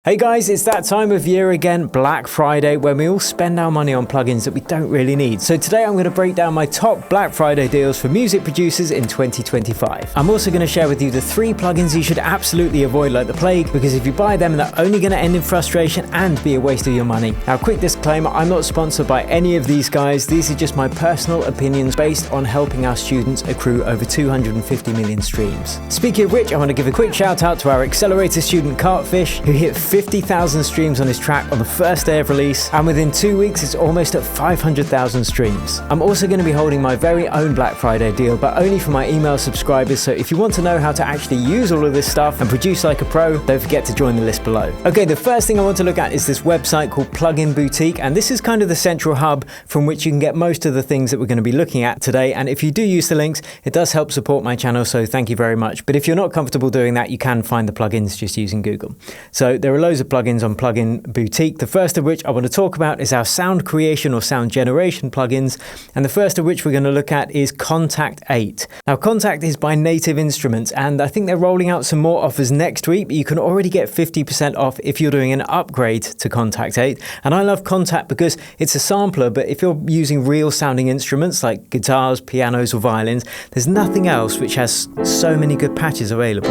Hey guys, it's that time of year again, Black Friday, when we all spend our money on plugins that we don't really need. So today I'm going to break down my top Black Friday deals for music producers in 2025. I'm also going to share with you the 3 plugins you should absolutely avoid like the plague, because if you buy them, they're only going to end in frustration and be a waste of your money. Now, quick disclaimer, I'm not sponsored by any of these guys. These are just my personal opinions based on helping our students accrue over 250 million streams. Speaking of which, I want to give a quick shout out to our accelerator student Cartfish, who hit 50,000 streams on his track on the first day of release, and within 2 weeks it's almost at 500,000 streams. I'm also going to be holding my very own Black Friday deal, but only for my email subscribers, so if you want to know how to actually use all of this stuff and produce like a pro, don't forget to join the list below. Okay, the first thing I want to look at is this website called Plugin Boutique, and this is kind of the central hub from which you can get most of the things that we're going to be looking at today, and if you do use the links, it does help support my channel, so thank you very much. But if you're not comfortable doing that, you can find the plugins just using Google. So there are loads of plugins on Plugin Boutique. The first of which I want to talk about is our sound creation or sound generation plugins, and the first of which we're going to look at is Kontakt 8. Now, Kontakt is by Native Instruments, and I think they're rolling out some more offers next week, but you can already get 50% off if you're doing an upgrade to Kontakt 8. And I love Kontakt because it's a sampler, but if you're using real sounding instruments like guitars, pianos or violins, there's nothing else which has so many good patches available.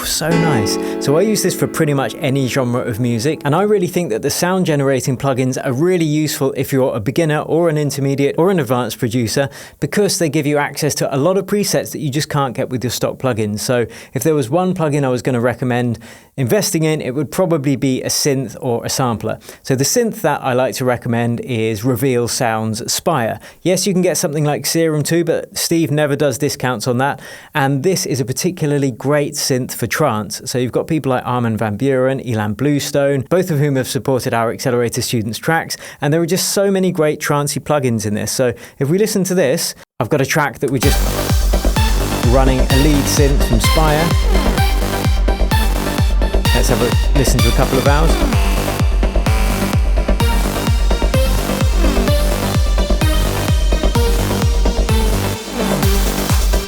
So nice. So I use this for pretty much any genre of music, and I really think that the sound generating plugins are really useful if you're a beginner or an intermediate or an advanced producer, because they give you access to a lot of presets that you just can't get with your stock plugins. So if there was one plugin I was going to recommend investing in, it would probably be a synth or a sampler. So the synth that I like to recommend is Reveal Sounds Spire. Yes, you can get something like Serum too, but Steve never does discounts on that, and this is a particularly great synth for trance. So you've got people like Armin van Buuren, Ilan Bluestone, both of whom have supported our Accelerator students tracks, and there are just so many great trancey plugins in this. So if we listen to this, I've got a track that we're just running a lead synth from Spire. Let's have a listen to a couple of hours.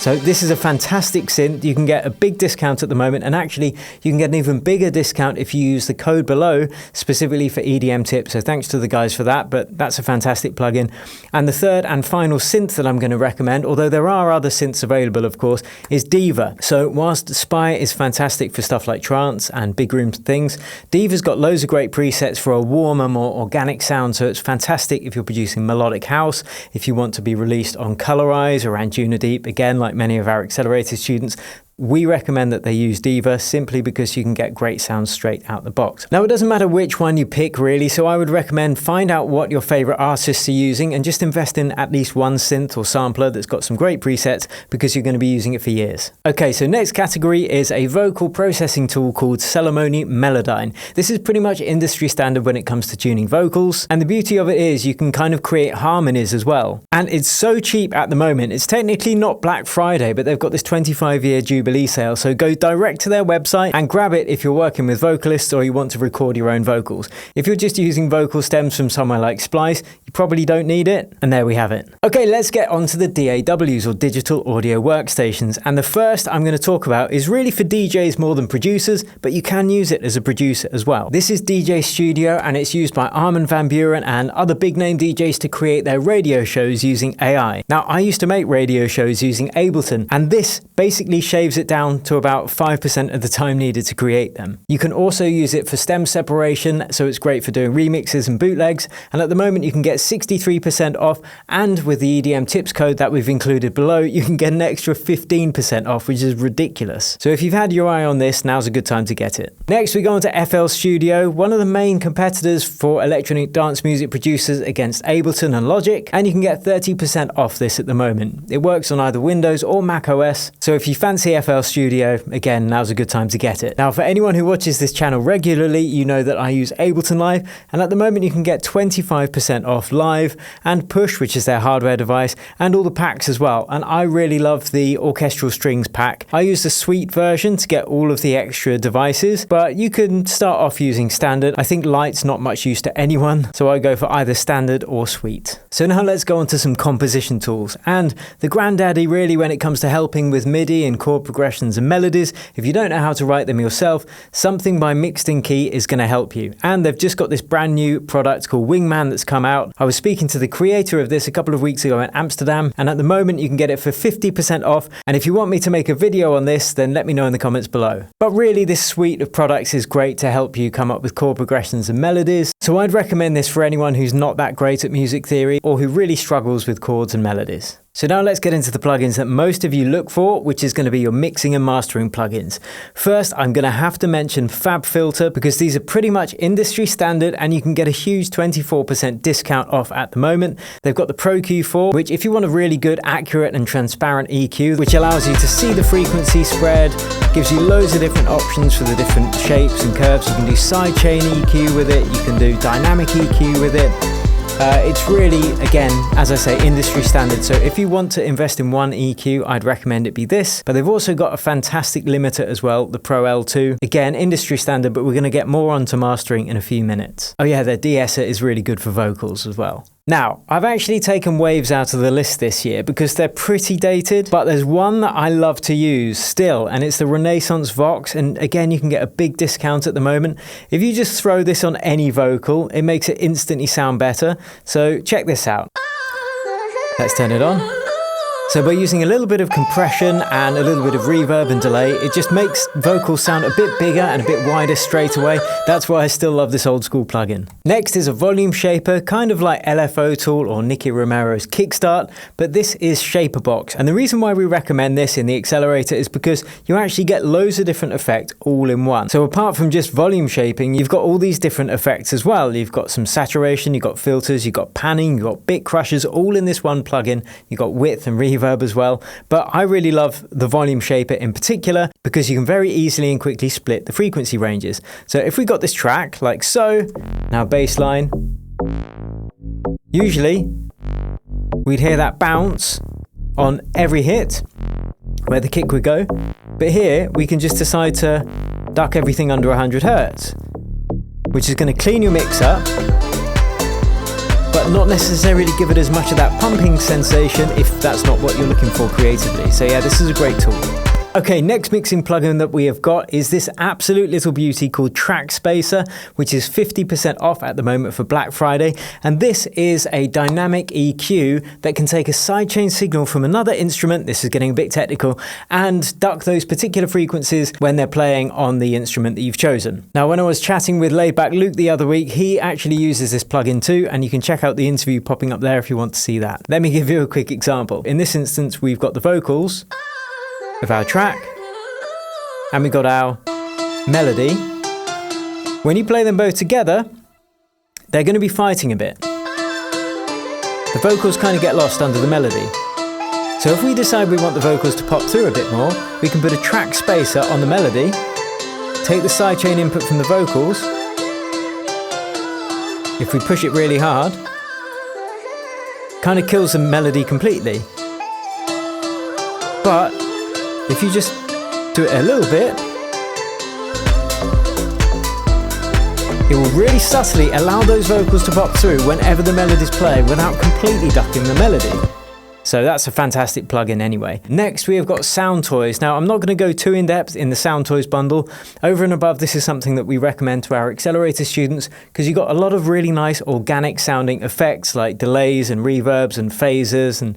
So this is a fantastic synth. You can get a big discount at the moment, and actually you can get an even bigger discount if you use the code below specifically for EDM tips. So thanks to the guys for that, but that's a fantastic plugin. And the third and final synth that I'm going to recommend, although there are other synths available of course, is Diva. So whilst Spire is fantastic for stuff like trance and big room things, Diva's got loads of great presets for a warmer, more organic sound. So it's fantastic if you're producing melodic house, if you want to be released on Colorize or Anjuna Deep, again like many of our accelerator students. We recommend that they use Diva simply because you can get great sounds straight out the box. Now, it doesn't matter which one you pick really, so I would recommend find out what your favorite artists are using and just invest in at least one synth or sampler that's got some great presets, because you're going to be using it for years. Okay, so next category is a vocal processing tool called Celemony Melodyne. This is pretty much industry standard when it comes to tuning vocals, and the beauty of it is you can kind of create harmonies as well. And it's so cheap at the moment. It's technically not Black Friday, but they've got this 25-year Jubilee sale, so go direct to their website and grab it if you're working with vocalists or you want to record your own vocals. If you're just using vocal stems from somewhere like Splice, you probably don't need it, and there we have it. Okay, let's get on to the DAWs, or digital audio workstations, and the first I'm going to talk about is really for DJs more than producers, but you can use it as a producer as well. This is DJ Studio, and it's used by Armin van Buuren and other big name DJs to create their radio shows using AI. Now, I used to make radio shows using Ableton, and this basically shaves it down to about 5% of the time needed to create them. You can also use it for stem separation, so it's great for doing remixes and bootlegs, and at the moment you can get 63% off, and with the EDM tips code that we've included below, you can get an extra 15% off, which is ridiculous. So if you've had your eye on this, now's a good time to get it. Next we go on to FL Studio, one of the main competitors for electronic dance music producers against Ableton and Logic, and you can get 30% off this at the moment. It works on either Windows or Mac OS, so if you fancy FL Studio, again, now's a good time to get it. Now, for anyone who watches this channel regularly, you know that I use Ableton Live, and at the moment you can get 25% off Live and Push, which is their hardware device, and all the packs as well. And I really love the orchestral strings pack. I use the Suite version to get all of the extra devices, but you can start off using Standard. I think Lite's not much use to anyone, so I go for either Standard or Suite. So now let's go on to some composition tools, and the granddaddy really when it comes to helping with MIDI and chord progression progressions and melodies. If you don't know how to write them yourself, something by Mixed in Key is going to help you. And they've just got this brand new product called Wingman that's come out. I was speaking to the creator of this a couple of weeks ago in Amsterdam, and at the moment you can get it for 50% off. And if you want me to make a video on this, then let me know in the comments below. But really, this suite of products is great to help you come up with chord progressions and melodies. So I'd recommend this for anyone who's not that great at music theory or who really struggles with chords and melodies. So now let's get into the plugins that most of you look for, which is going to be your mixing and mastering plugins. First, I'm going to have to mention FabFilter because these are pretty much industry standard and you can get a huge 24% discount off at the moment. They've got the Pro Q4, which if you want a really good, accurate and transparent EQ, which allows you to see the frequency spread, gives you loads of different options for the different shapes and curves. You can do sidechain EQ with it, you can do dynamic EQ with it. It's really, again, as I say, industry standard. So if you want to invest in one EQ, I'd recommend it be this. But they've also got a fantastic limiter as well, the Pro L2. Again, industry standard, but we're going to get more onto mastering in a few minutes. Oh yeah, their de-esser is really good for vocals as well. Now, I've actually taken Waves out of the list this year because they're pretty dated, but there's one that I love to use still, and it's the Renaissance Vox. And again, you can get a big discount at the moment. If you just throw this on any vocal, it makes it instantly sound better. So check this out. Let's turn it on. So by using a little bit of compression and a little bit of reverb and delay, it just makes vocals sound a bit bigger and a bit wider straight away. That's why I still love this old school plugin. Next is a volume shaper, kind of like LFO Tool or Nicky Romero's Kickstart, but this is Shaperbox. And the reason why we recommend this in the accelerator is because you actually get loads of different effects all in one. So apart from just volume shaping, you've got all these different effects as well. You've got some saturation, you've got filters, you've got panning, you've got bit crushers, all in this one plugin. You've got width and reverb as well, but I really love the volume shaper in particular because you can very easily and quickly split the frequency ranges. So if we got this track like so, now bass line, usually we'd hear that bounce on every hit where the kick would go, but here we can just decide to duck everything under 100 Hertz, which is going to clean your mix up but not necessarily give it as much of that pumping sensation if that's not what you're looking for creatively. So yeah, this is a great tool. Okay, next mixing plugin that we have got is this absolute little beauty called Track Spacer, which is 50% off at the moment for Black Friday. And this is a dynamic EQ that can take a sidechain signal from another instrument, this is getting a bit technical, and duck those particular frequencies when they're playing on the instrument that you've chosen. Now, when I was chatting with Laidback Luke the other week, he actually uses this plugin too, and you can check out the interview popping up there if you want to see that. Let me give you a quick example. In this instance, we've got the vocals of our track and we got our melody. When you play them both together, they're going to be fighting a bit. The vocals kind of get lost under the melody. So if we decide we want the vocals to pop through a bit more, we can put a track spacer on the melody, take the sidechain input from the vocals. If we push it really hard, kind of kills the melody completely. But if you just do it a little bit, it will really subtly allow those vocals to pop through whenever the melody's playing without completely ducking the melody. So that's a fantastic plugin anyway. Next, we have got Sound Toys. Now, I'm not going to go too in-depth in the Sound Toys bundle. Over and above, this is something that we recommend to our accelerator students because you've got a lot of really nice organic sounding effects like delays and reverbs and phasers and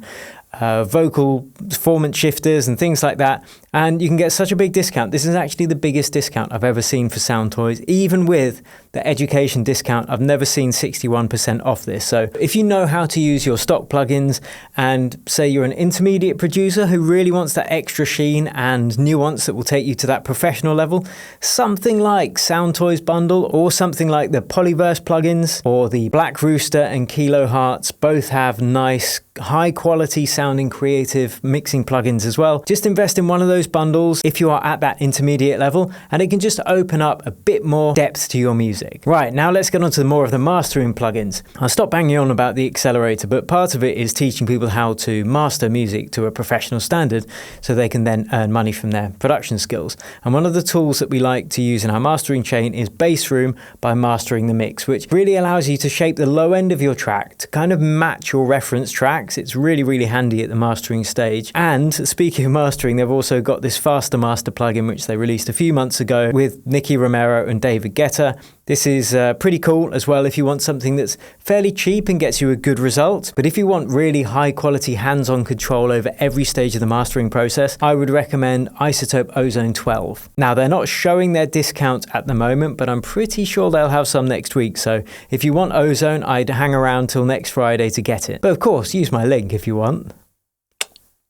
vocal formant shifters and things like that, and you can get such a big discount. This is actually the biggest discount I've ever seen for Sound Toys. Even with the education discount, I've never seen 61% off this. So if you know how to use your stock plugins and say you're an intermediate producer who really wants that extra sheen and nuance that will take you to that professional level, something like Sound Toys bundle or something like the Polyverse plugins or the Black Rooster and Kilo Hearts both have nice high quality sounding creative mixing plugins as well. Just invest in one of those bundles if you are at that intermediate level, and it can just open up a bit more depth to your music. music. Right, now let's get on to more of the mastering plugins. I'll stop banging on about the accelerator, but part of it is teaching people how to master music to a professional standard so they can then earn money from their production skills. And one of the tools that we like to use in our mastering chain is Bass Room by Mastering the Mix, which really allows you to shape the low end of your track to kind of match your reference tracks. It's really, really handy at the mastering stage. And speaking of mastering, they've also got this Faster Master plugin, which they released a few months ago with Nicky Romero and David Guetta. This is pretty cool as well if you want something that's fairly cheap and gets you a good result. But if you want really high quality hands-on control over every stage of the mastering process, I would recommend iZotope Ozone 12. Now, they're not showing their discount at the moment, but I'm pretty sure they'll have some next week. So if you want Ozone, I'd hang around till next Friday to get it. But of course, use my link if you want.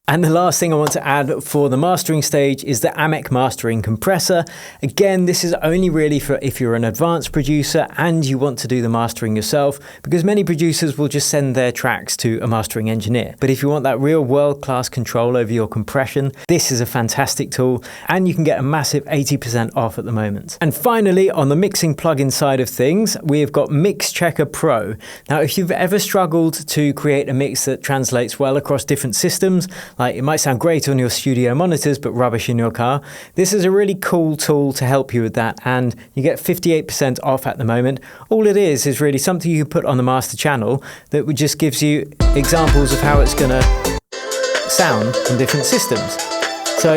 And the last thing I want to add for the mastering stage is the Amec Mastering Compressor. Again, this is only really for if you're an advanced producer and you want to do the mastering yourself, because many producers will just send their tracks to a mastering engineer. But if you want that real world-class control over your compression, this is a fantastic tool, and you can get a massive 80% off at the moment. And finally, on the mixing plugin side of things, we've got Mix Checker Pro. Now, if you've ever struggled to create a mix that translates well across different systems, like it might sound great on your studio monitors, but rubbish in your car, this is a really cool tool to help you with that, and you get 58% off at the moment. All it is really something you put on the master channel that just gives you examples of how it's going to sound in different systems. So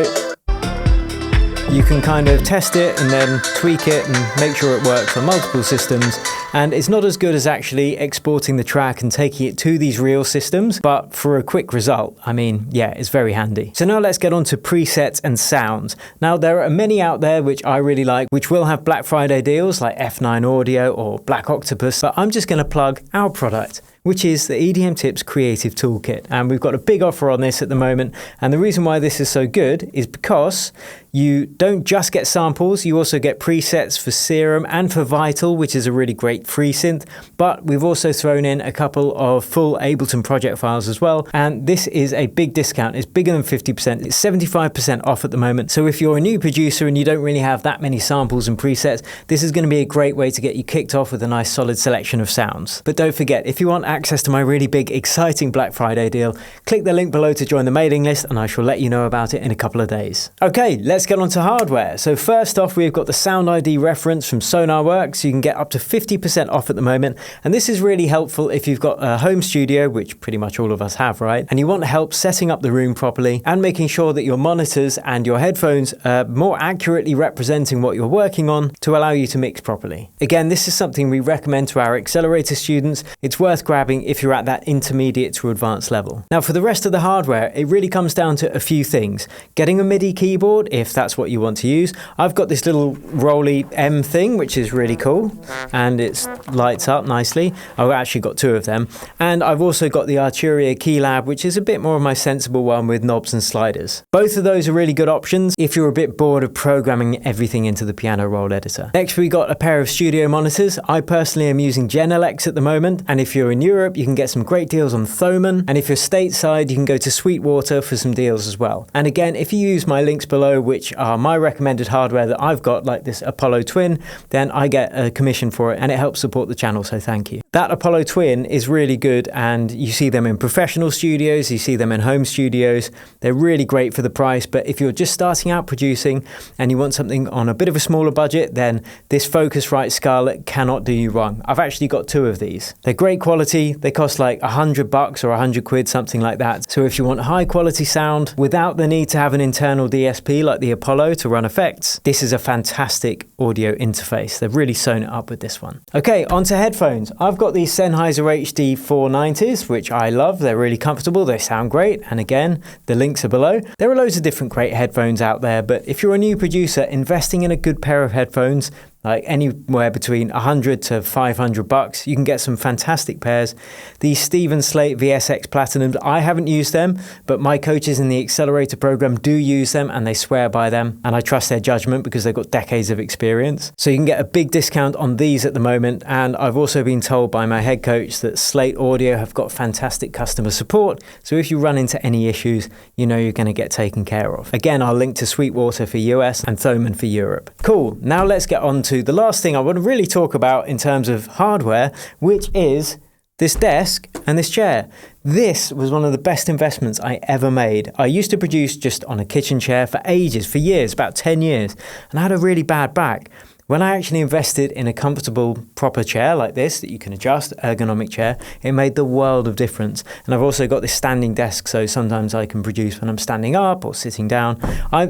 you can kind of test it and then tweak it and make sure it works on multiple systems. And it's not as good as actually exporting the track and taking it to these real systems, but for a quick result, I mean, yeah, it's very handy. So now let's get on to presets and sounds. Now, there are many out there which I really like, which will have Black Friday deals like F9 Audio or Black Octopus, but I'm just going to plug our product, which is the EDM Tips Creative Toolkit. And we've got a big offer on this at the moment. And the reason why this is so good is because you don't just get samples, you also get presets for Serum and for Vital, which is a really great free synth. But we've also thrown in a couple of full Ableton project files as well. And this is a big discount. It's bigger than 50%. It's 75% off at the moment. So if you're a new producer and you don't really have that many samples and presets, this is going to be a great way to get you kicked off with a nice solid selection of sounds. But don't forget, if you want access to my really big, exciting Black Friday deal, click the link below to join the mailing list and I shall let you know about it in a couple of days. Okay, let's get on to hardware. So first off, we've got the Sound ID reference from SonarWorks. You can get up to 50% off at the moment. And this is really helpful if you've got a home studio, which pretty much all of us have, right? And you want help setting up the room properly and making sure that your monitors and your headphones are more accurately representing what you're working on to allow you to mix properly. Again, this is something we recommend to our accelerator students. It's worth grabbing if you're at that intermediate to advanced level. Now, for the rest of the hardware, it really comes down to a few things. Getting a MIDI keyboard, if that's what you want to use. I've got this little Rolly M thing, which is really cool, and it lights up nicely. I've actually got two of them. And I've also got the Arturia Keylab, which is a bit more of my sensible one with knobs and sliders. Both of those are really good options if you're a bit bored of programming everything into the piano roll editor. Next, we got a pair of studio monitors. I personally am using Genelex at the moment, and if you're in Europe, you can get some great deals on Thomann, and if you're stateside, you can go to Sweetwater for some deals as well. And again, if you use my links below, which are my recommended hardware that I've got, like this Apollo Twin, then I get a commission for it, and it helps support the channel, so thank you. That Apollo Twin is really good, and you see them in professional studios, you see them in home studios. They're really great for the price, but if you're just starting out producing and you want something on a bit of a smaller budget, then this Focusrite Scarlett cannot do you wrong. I've actually got two of these. They're great quality. They cost like $100 or 100 quid, something like that. So if you want high quality sound without the need to have an internal DSP like the Apollo to run effects, this is a fantastic audio interface. They've really sewn it up with this one. Okay, onto headphones. I've got these Sennheiser HD 490s, which I love. They're really comfortable. They sound great. And again, the links are below. There are loads of different great headphones out there, but if you're a new producer, investing in a good pair of headphones, like anywhere between $100 to $500, you can get some fantastic pairs. These Steven Slate VSX Platinums, I haven't used them, but my coaches in the accelerator program do use them and they swear by them. And I trust their judgment because they've got decades of experience. So you can get a big discount on these at the moment. And I've also been told by my head coach that Slate Audio have got fantastic customer support. So if you run into any issues, you know you're going to get taken care of. Again, I'll link to Sweetwater for US and Thomann for Europe. Cool. Now let's get on to to the last thing I want to really talk about in terms of hardware, which is this desk and this chair. This was one of the best investments I ever made. I used to produce just on a kitchen chair for ages, for years, about 10 years, and I had a really bad back. When I actually invested in a comfortable, proper chair like this that you can adjust, ergonomic chair, it made the world of difference. And I've also got this standing desk, so sometimes I can produce when I'm standing up or sitting down.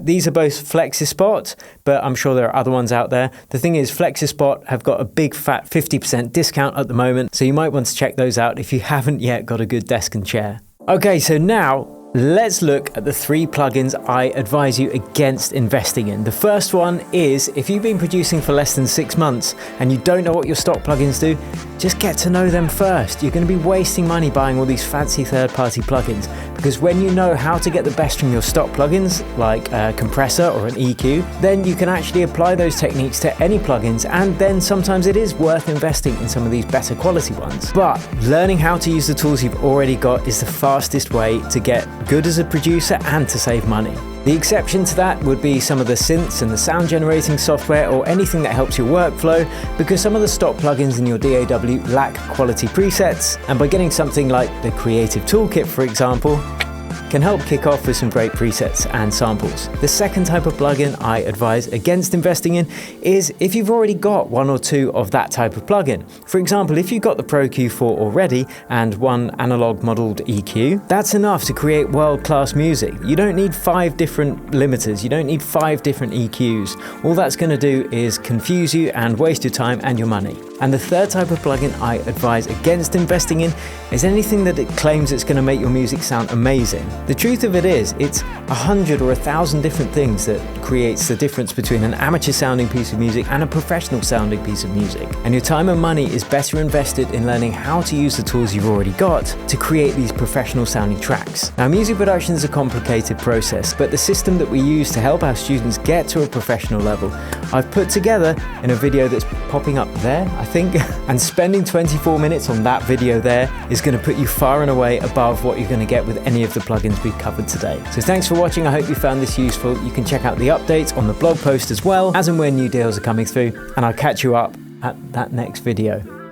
These are both FlexiSpot, but I'm sure there are other ones out there. The thing is, FlexiSpot have got a big fat 50% discount at the moment, so you might want to check those out if you haven't yet got a good desk and chair. Okay, so now let's look at the 3 plugins I advise you against investing in. The first one is, if you've been producing for less than 6 months and you don't know what your stock plugins do, just get to know them first. You're going to be wasting money buying all these fancy third-party plugins, because when you know how to get the best from your stock plugins, like a compressor or an EQ, then you can actually apply those techniques to any plugins, and then sometimes it is worth investing in some of these better quality ones. But learning how to use the tools you've already got is the fastest way to get good as a producer and to save money. The exception to that would be some of the synths and the sound generating software, or anything that helps your workflow, because some of the stock plugins in your DAW lack quality presets, and by getting something like the Creative Toolkit, for example, can help kick off with some great presets and samples. The second type of plugin I advise against investing in is if you've already got 1 or 2 of that type of plugin. For example, if you've got the Pro Q4 already and 1 analog modeled EQ, that's enough to create world-class music. You don't need 5 different limiters, you don't need 5 different EQs. All that's going to do is confuse you and waste your time and your money. And the third type of plugin I advise against investing in is anything that it claims it's going to make your music sound amazing. The truth of it is, it's 100 or 1,000 different things that creates the difference between an amateur sounding piece of music and a professional sounding piece of music. And your time and money is better invested in learning how to use the tools you've already got to create these professional sounding tracks. Now, music production is a complicated process, but the system that we use to help our students get to a professional level, I've put together in a video that's popping up there, I think, and spending 24 minutes on that video there is going to put you far and away above what you're going to get with any of the plugins we've covered today. So thanks for watching. I hope you found this useful. You can check out the updates on the blog post as well, as and when new deals are coming through, and I'll catch you up at that next video.